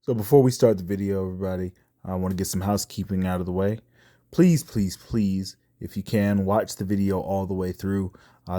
So before we start the video, everybody, I want to get some housekeeping out of the way. Please, please, please, if you can, watch the video all the way through.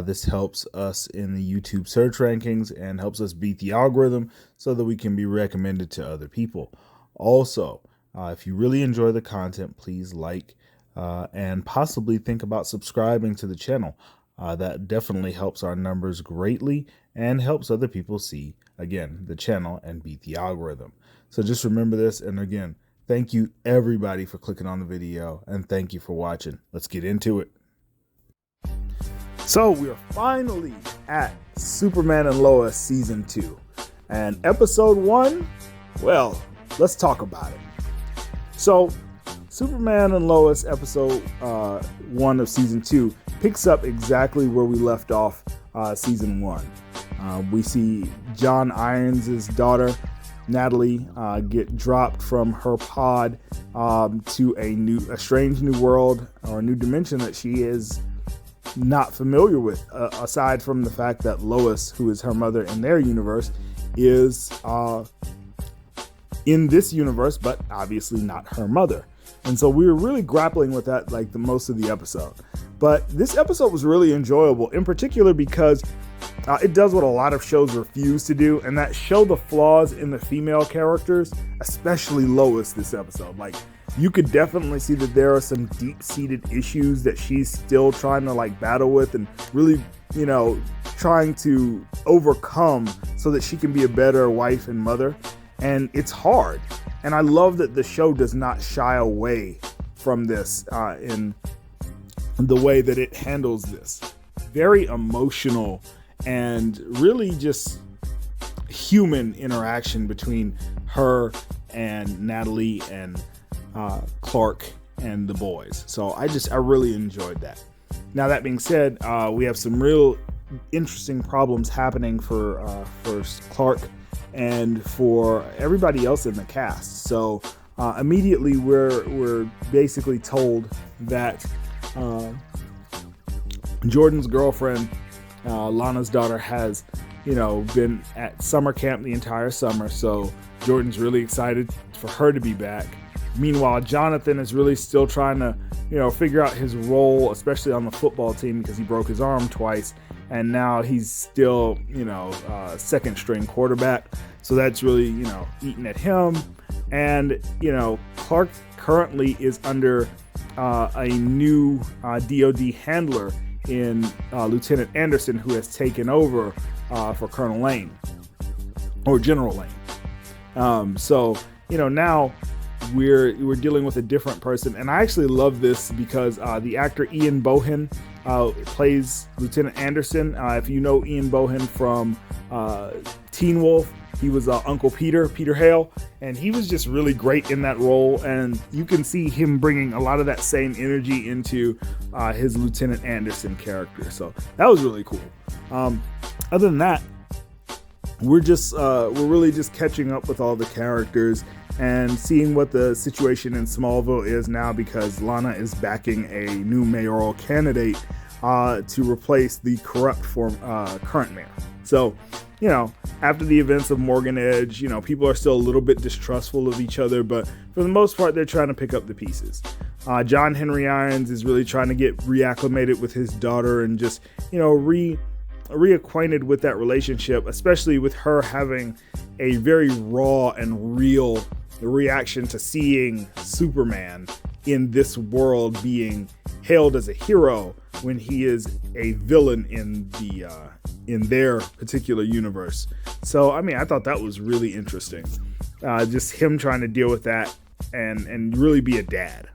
This helps us in the YouTube search rankings and helps us beat the algorithm so that we can be recommended to other people. Also, if you really enjoy the content, please like and possibly think about subscribing to the channel. That definitely helps our numbers greatly and helps other people see, again, the channel and beat the algorithm. So just remember this. And again, thank you everybody for clicking on the video and thank you for watching. Let's get into it. So we are finally at Superman and Lois season 2 and episode 1. Well, let's talk about it. So Superman and Lois episode 1 of season 2 picks up exactly where we left off season 1. We see John Irons' daughter Natalie get dropped from her pod to a strange new world or a new dimension that she is not familiar with, aside from the fact that Lois, who is her mother in their universe, is in this universe, but obviously not her mother. And so we were really grappling with that like the most of the episode. But this episode was really enjoyable, in particular because it does what a lot of shows refuse to do, and that show the flaws in the female characters, especially Lois this episode. Like, you could definitely see that there are some deep-seated issues that she's still trying to like battle with and really, trying to overcome so that she can be a better wife and mother. And it's hard. And I love that the show does not shy away from this in the way that it handles this. Very emotional and really just human interaction between her and Natalie and Clark and the boys. So I really enjoyed that. Now, that being said, we have some real interesting problems happening for Clark and for everybody else in the cast. So immediately we're basically told that Jordan's girlfriend, Lana's daughter, has been at summer camp the entire summer. So Jordan's really excited for her to be back. Meanwhile, Jonathan is really still trying to figure out his role, especially on the football team, because he broke his arm twice. And now he's still, second string quarterback. So that's really, eating at him. And, Clark currently is under a new DOD handler in Lieutenant Anderson, who has taken over for Colonel Lane or General Lane. So, now we're dealing with a different person. And I actually love this because the actor Ian Bohen plays Lieutenant Anderson. If you know Ian Bohen from Teen Wolf, he was Uncle Peter Hale, and he was just really great in that role. And you can see him bringing a lot of that same energy into his Lieutenant Anderson character. So that was really cool. Other than that, we're really just catching up with all the characters and seeing what the situation in Smallville is now, because Lana is backing a new mayoral candidate to replace the corrupt current mayor. So, after the events of Morgan Edge, people are still a little bit distrustful of each other, but for the most part, they're trying to pick up the pieces. John Henry Irons is really trying to get reacclimated with his daughter and just, reacquainted with that relationship, especially with her having a very raw and real reaction to seeing Superman in this world being hailed as a hero when he is a villain in their particular universe. So, I thought that was really interesting. Just him trying to deal with that and really be a dad.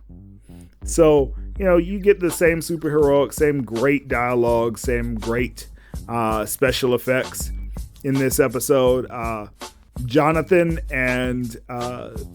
So, you get the same superheroic, same great dialogue, same great special effects in this episode. Jonathan and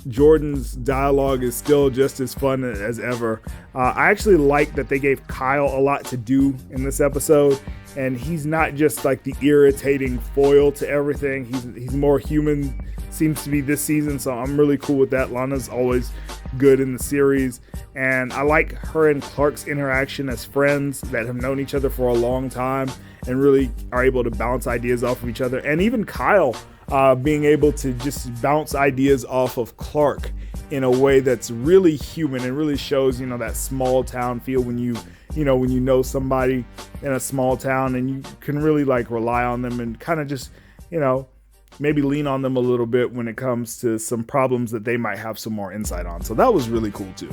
Jordan's dialogue is still just as fun as ever. I actually like that they gave Kyle a lot to do in this episode, and he's not just like the irritating foil to everything. He's more human, seems to be this season, so I'm really cool with that. Lana's always good in the series, and I like her and Clark's interaction as friends that have known each other for a long time and really are able to bounce ideas off of each other. And even Kyle being able to just bounce ideas off of Clark in a way that's really human and really shows, that small town feel when you know somebody in a small town and you can really like rely on them and kind of just, maybe lean on them a little bit when it comes to some problems that they might have some more insight on. So that was really cool too.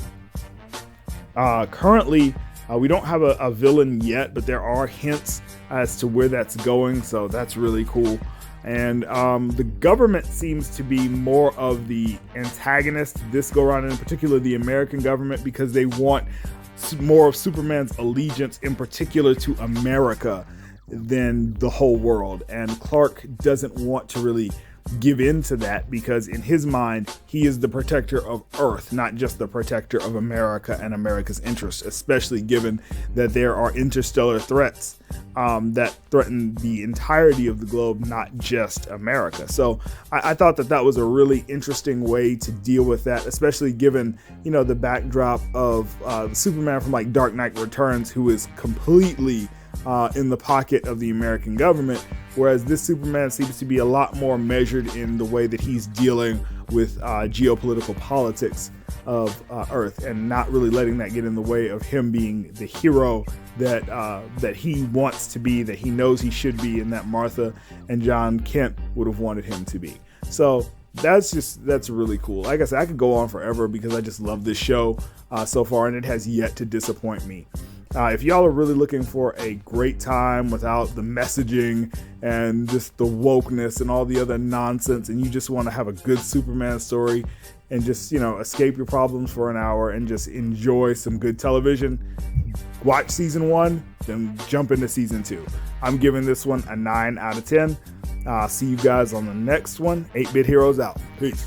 Currently, we don't have a villain yet, but there are hints as to where that's going. So that's really cool. And the government seems to be more of the antagonist this go around, in particular the American government, because they want more of Superman's allegiance in particular to America than the whole world. And Clark doesn't want to really give in to that because in his mind, he is the protector of Earth, not just the protector of America and America's interests, especially given that there are interstellar threats that threaten the entirety of the globe, not just America. So I thought that was a really interesting way to deal with that, especially given, the backdrop of Superman from like Dark Knight Returns, who is completely in the pocket of the American government, whereas this Superman seems to be a lot more measured in the way that he's dealing with geopolitical politics of Earth and not really letting that get in the way of him being the hero that he wants to be, that he knows he should be, and that Martha and John Kent would have wanted him to be. So that's really cool. Like I said, I could go on forever because I just love this show so far, and it has yet to disappoint me. If y'all are really looking for a great time without the messaging and just the wokeness and all the other nonsense, and you just want to have a good Superman story and just, escape your problems for an hour and just enjoy some good television, watch season 1, then jump into season 2. I'm giving this one a 9 out of 10. See you guys on the next one. 8-Bit Heroes out. Peace.